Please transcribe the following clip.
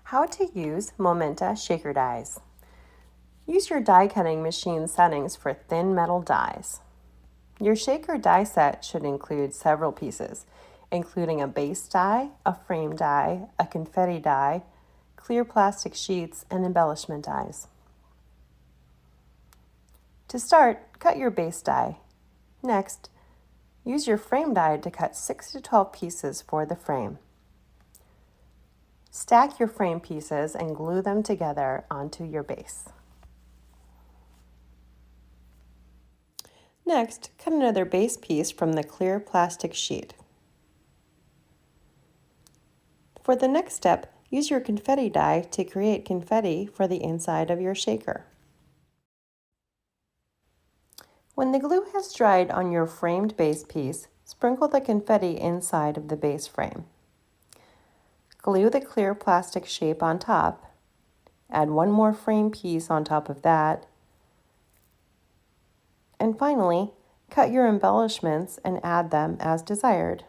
How to use Momenta shaker dies. Use your die cutting machine settings for thin metal dies. Your shaker die set should include several pieces, including a base die, a frame die, a confetti die, clear plastic sheets, and embellishment dies. To start, cut your base die. Next, use your frame die to cut 6 to 12 pieces for the frame. Stack your frame pieces and glue them together onto your base. Next, cut another base piece from the clear plastic sheet. For the next step, use your confetti die to create confetti for the inside of your shaker. When the glue has dried on your framed base piece, sprinkle the confetti inside of the base frame. Glue the clear plastic shape on top. Add one more frame piece on top of that. And finally, cut your embellishments and add them as desired.